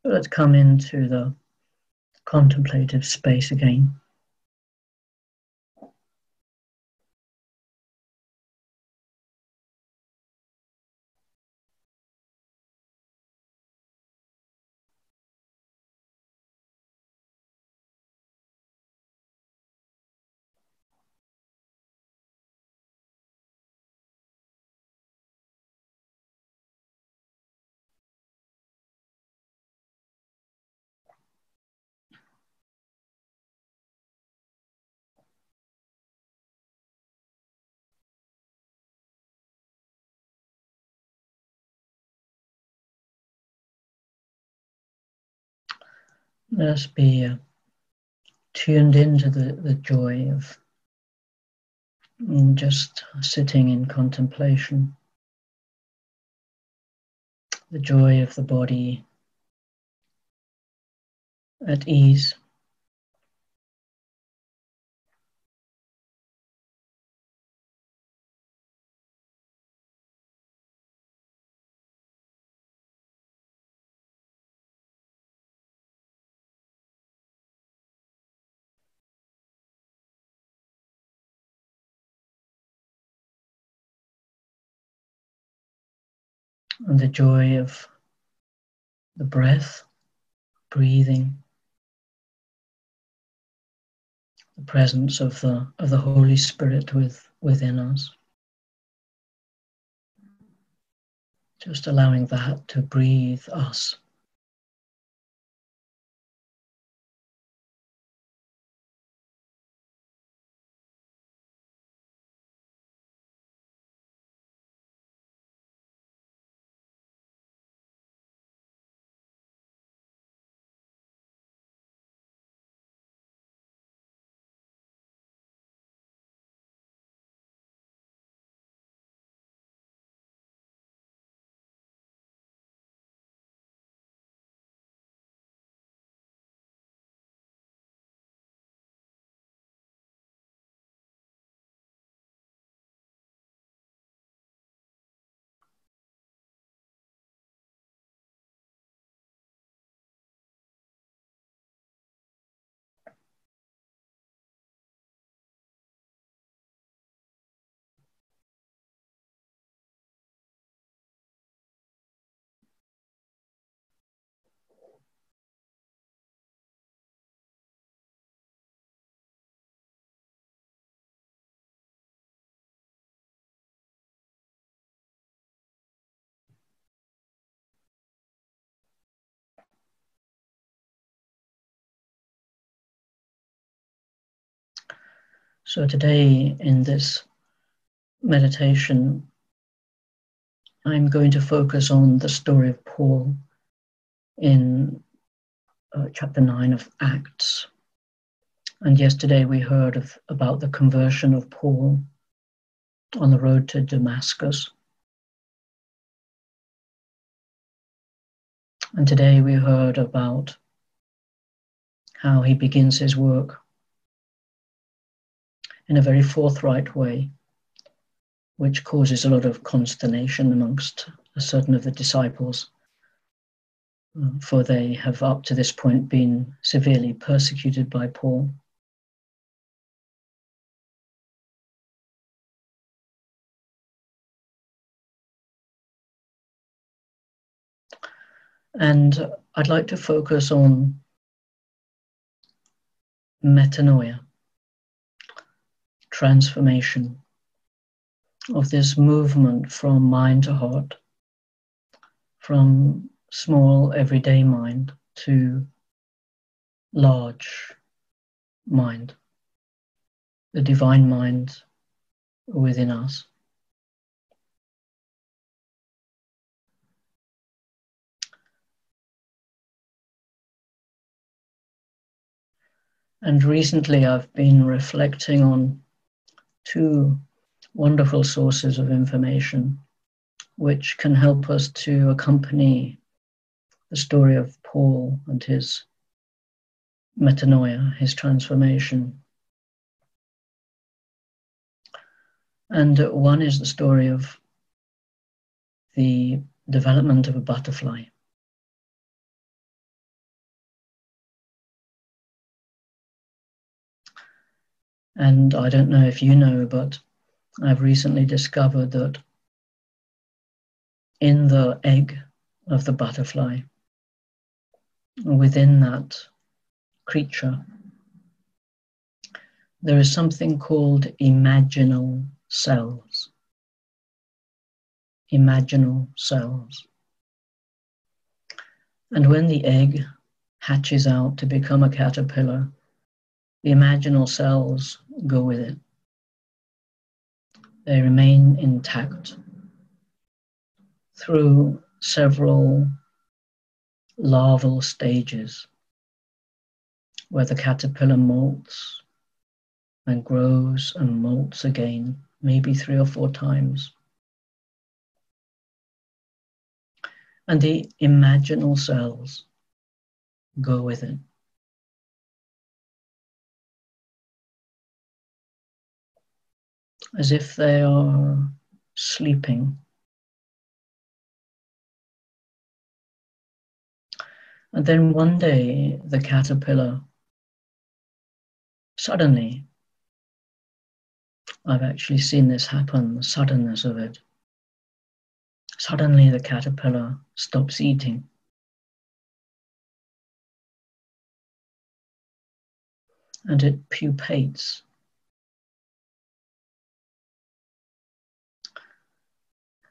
Let's come into the contemplative space again. Let's be tuned into the joy of just sitting in contemplation, the joy of the body at ease. And the joy of the breath, breathing, the presence of the Holy Spirit within us. Just allowing that to breathe us. So today in this meditation, I'm going to focus on the story of Paul in chapter 9 of Acts. And yesterday we heard about the conversion of Paul on the road to Damascus. And today we heard about how he begins his work in a very forthright way, which causes a lot of consternation amongst certain of the disciples, for they have up to this point been severely persecuted by Paul. And I'd like to focus on metanoia, transformation of this movement from mind to heart, from small everyday mind to large mind, the divine mind within us. And recently I've been reflecting on two wonderful sources of information which can help us to accompany the story of Paul and his metanoia, his transformation. And one is the story of the development of a butterfly. And I don't know if you know, but I've recently discovered that in the egg of the butterfly, within that creature, there is something called imaginal cells. Imaginal cells. And when the egg hatches out to become a caterpillar, the imaginal cells go with it. They remain intact through several larval stages where the caterpillar molts and grows and molts again, maybe 3 or 4 times. And the imaginal cells go with it. As if they are sleeping. And then one day the caterpillar suddenly, I've actually seen this happen, the suddenness of it. Suddenly the caterpillar stops eating. And it pupates.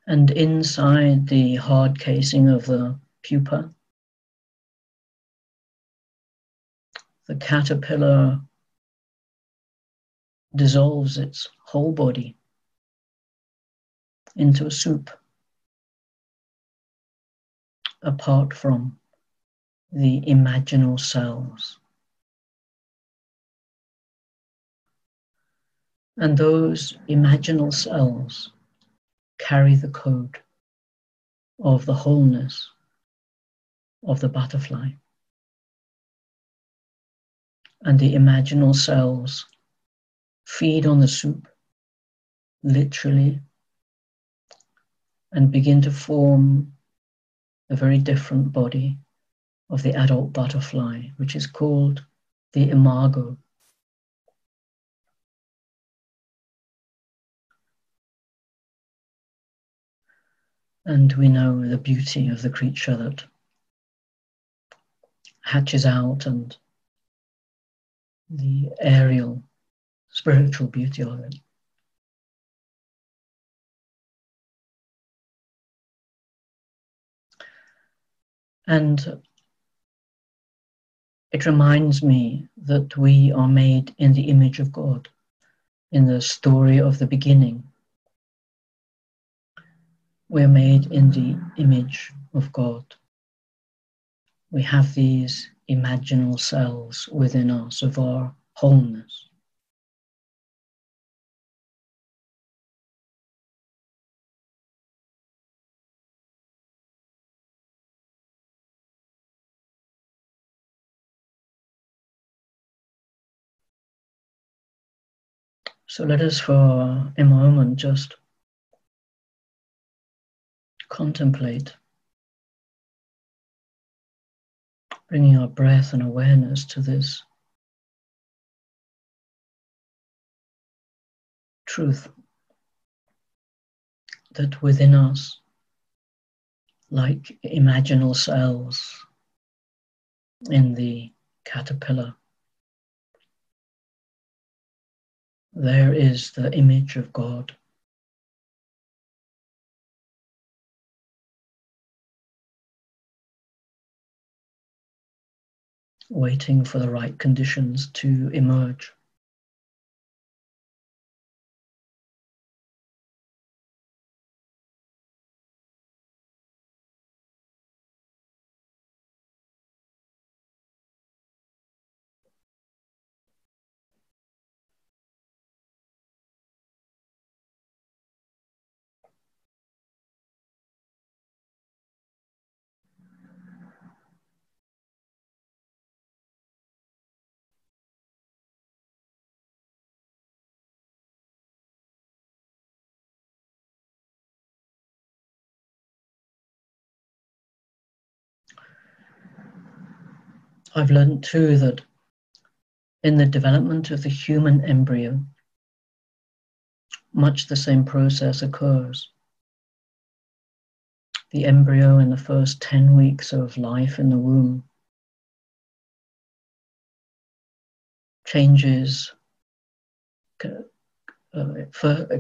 And inside the hard casing of the pupa, the caterpillar dissolves its whole body into a soup, apart from the imaginal cells. And those imaginal cells carry the code of the wholeness of the butterfly. And the imaginal cells feed on the soup, literally, and begin to form a very different body of the adult butterfly, which is called the imago. And we know the beauty of the creature that hatches out and the aerial, spiritual beauty of it. And it reminds me that we are made in the image of God, in the story of the beginning. We're made in the image of God. We have these imaginal cells within us of our wholeness. So let us for a moment just contemplate, bringing our breath and awareness to this truth that within us, like imaginal cells in the caterpillar, there is the image of God. Waiting for the right conditions to emerge. I've learned too that In the development of the human embryo, much the same process occurs. The embryo in the first 10 weeks of life in the womb changes,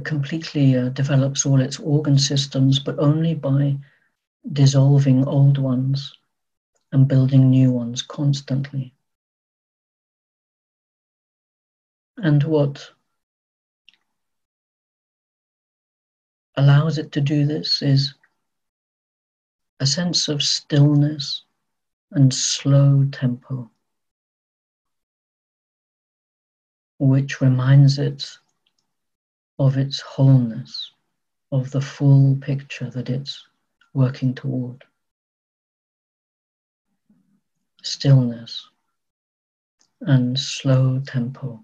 completely develops all its organ systems, but only by dissolving old ones and building new ones constantly. And what allows it to do this is a sense of stillness and slow tempo, which reminds it of its wholeness, of the full picture that it's working toward. Stillness and slow tempo.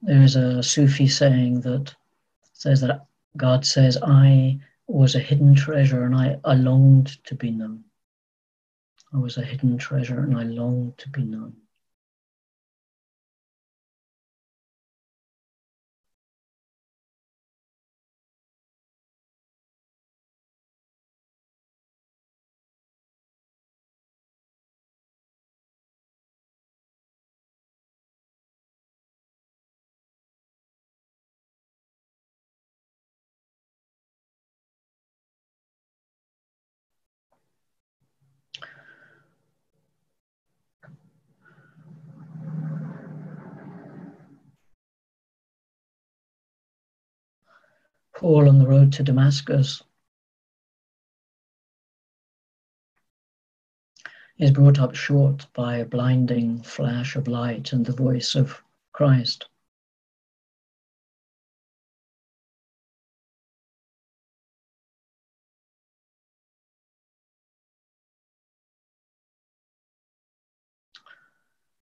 There is a Sufi saying that says that God says, I was a hidden treasure and I longed to be known. I was a hidden treasure and I longed to be known. Paul on the road to Damascus is brought up short by a blinding flash of light and the voice of Christ.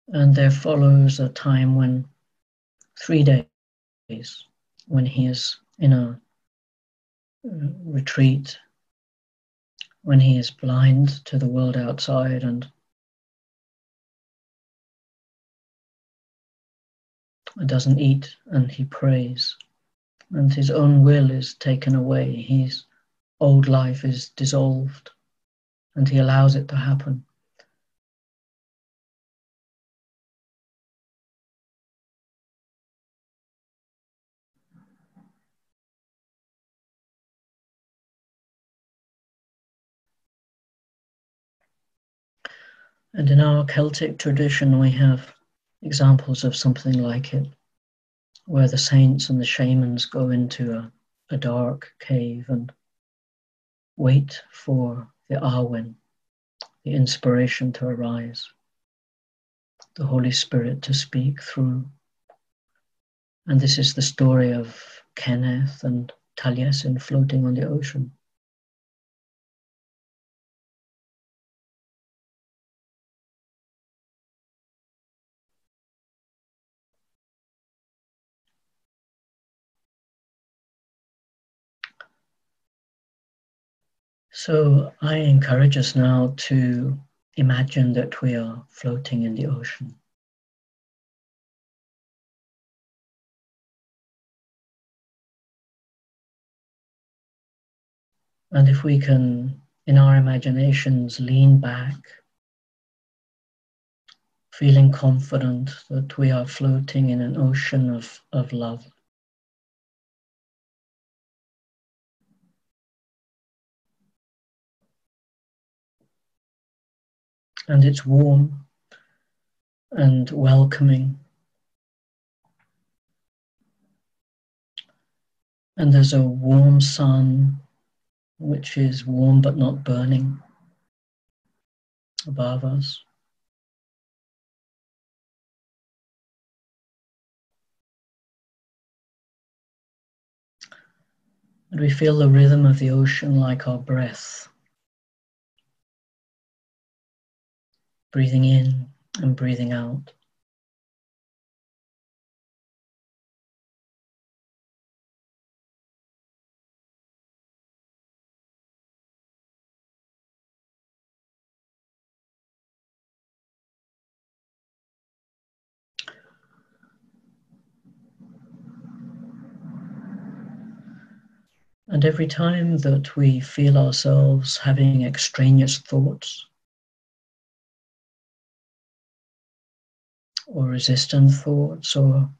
And there follows a time when 3 days, when he is in a retreat, when he is blind to the world outside and doesn't eat, and he prays, and his own will is taken away. His old life is dissolved, and he allows it to happen. And in our Celtic tradition, we have examples of something like it, where the saints and the shamans go into a dark cave and wait for the Arwen, the inspiration to arise, the Holy Spirit to speak through. And this is the story of Kenneth and Taliesin floating on the ocean. So I encourage us now to imagine that we are floating in the ocean. And if we can, in our imaginations, lean back, feeling confident that we are floating in an ocean of love. And it's warm, and welcoming. And there's a warm sun, which is warm but not burning, above us. And we feel the rhythm of the ocean like our breath, breathing in and breathing out. And every time that we feel ourselves having extraneous thoughts or resistant thoughts or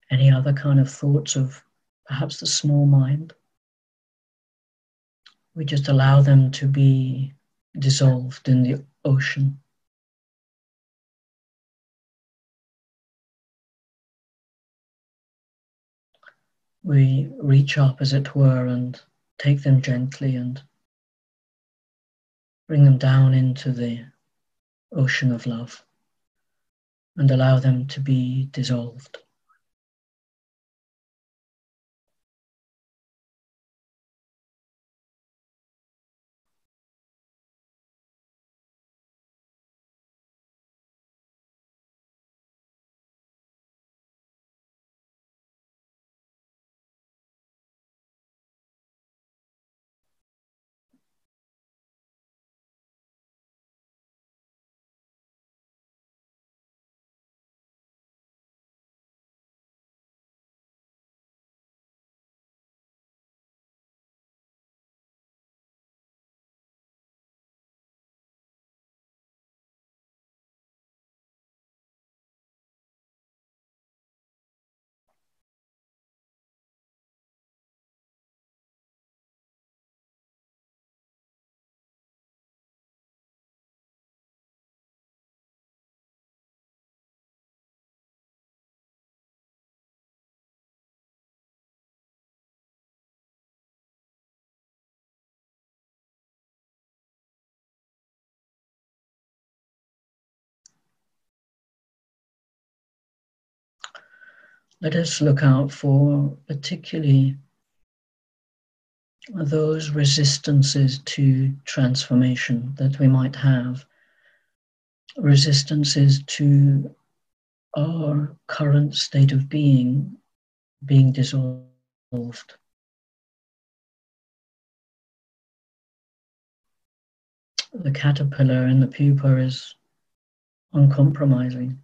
any other kind of thoughts of perhaps the small mind, we just allow them to be dissolved in the ocean. We reach up, as it were, and take them gently and bring them down into the ocean of love and allow them to be dissolved. Let us look out for particularly those resistances to transformation that we might have, resistances to our current state of being dissolved. The caterpillar in the pupa is uncompromising.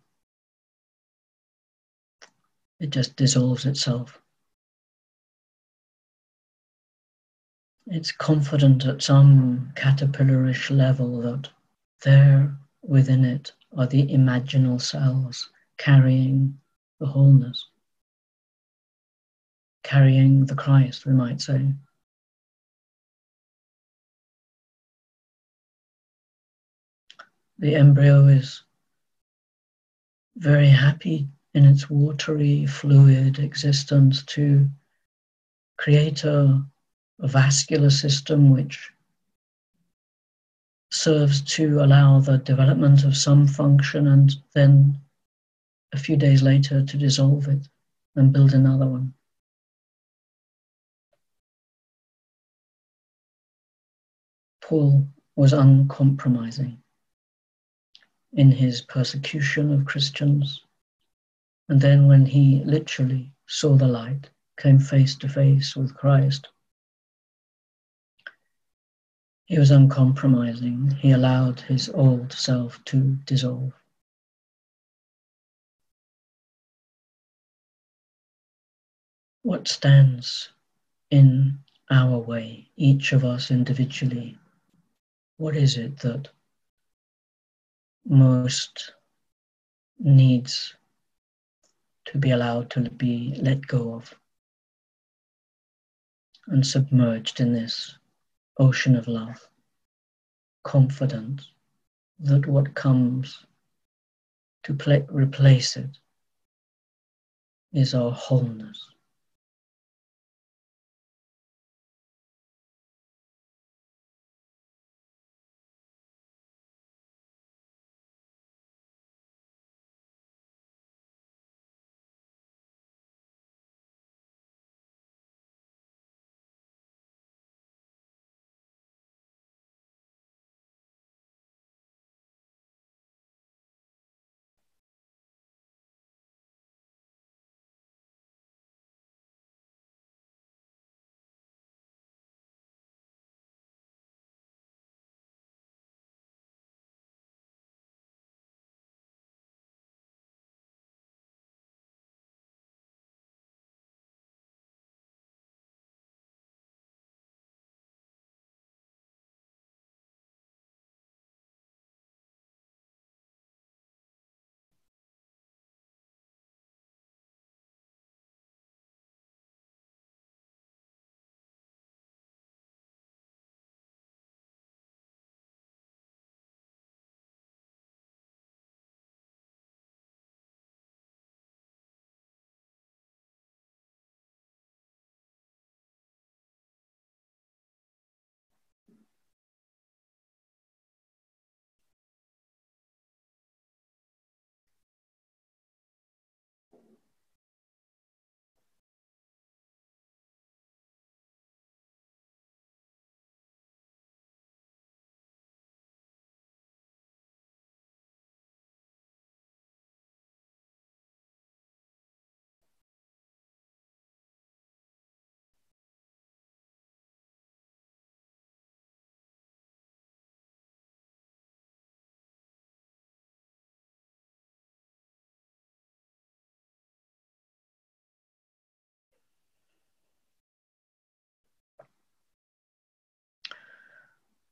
It just dissolves itself. It's confident at some caterpillarish level that there within it are the imaginal cells carrying the wholeness, carrying the Christ, we might say. The embryo is very happy in its watery, fluid existence to create a vascular system which serves to allow the development of some function and then a few days later to dissolve it and build another one. Paul was uncompromising in his persecution of Christians. And then when he literally saw the light, came face to face with Christ, he was uncompromising. He allowed his old self to dissolve. What stands in our way, each of us individually? What is it that most needs to be allowed to be let go of and submerged in this ocean of love, confident that what comes To replace it is our wholeness.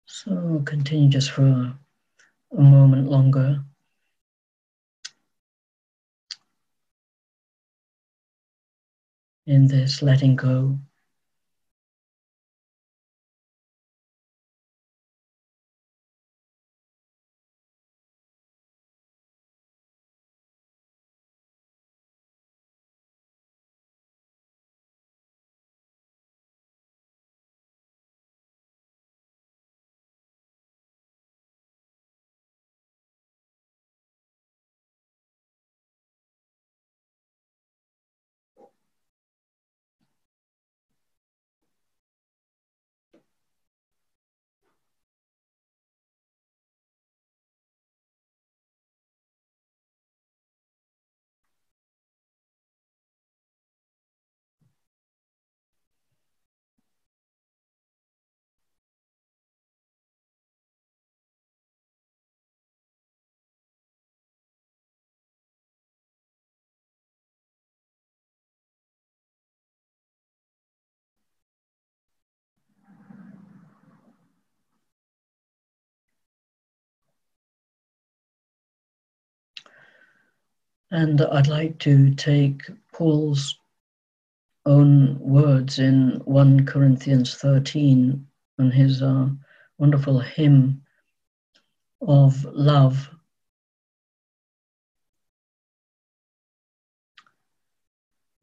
So continue just for a moment longer. In this letting go. And I'd like to take Paul's own words in 1 Corinthians 13 on his wonderful hymn of love.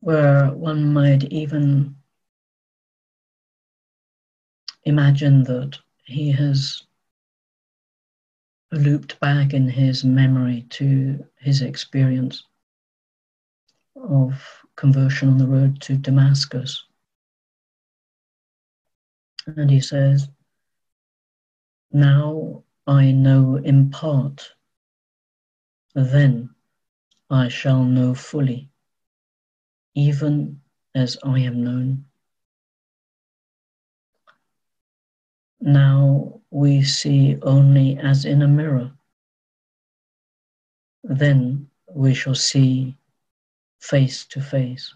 Where one might even imagine that he has looped back in his memory to his experience of conversion on the road to Damascus. And he says, "Now I know in part, then I shall know fully, even as I am known. Now we see only as in a mirror, then we shall see face to face.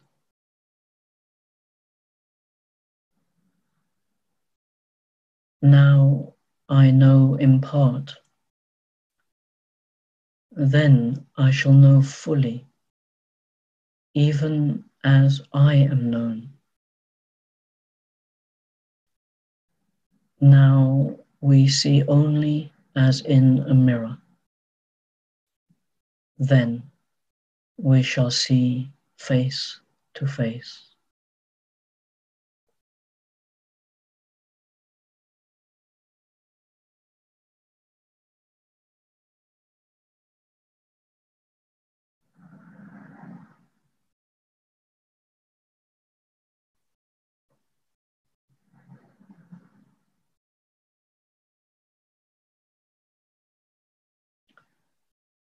Now I know in part, then I shall know fully, even as I am known. Now we see only as in a mirror, then we shall see face to face.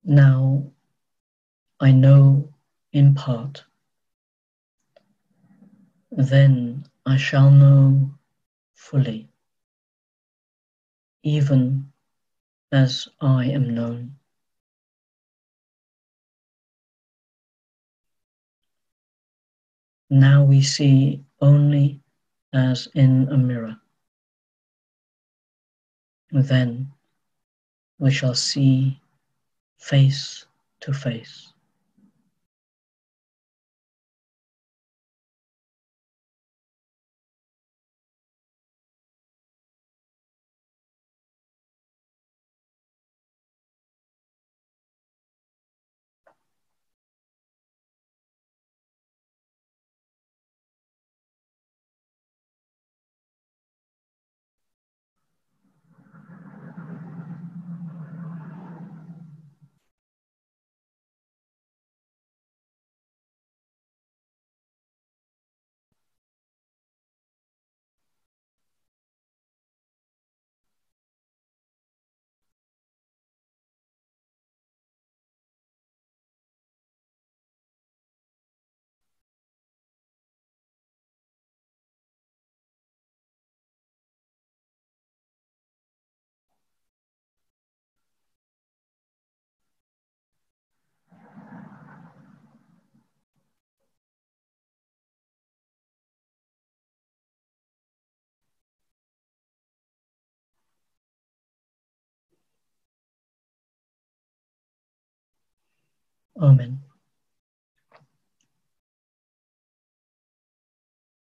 Now I know in part, then I shall know fully, even as I am known. Now we see only as in a mirror. Then we shall see face to face. Amen.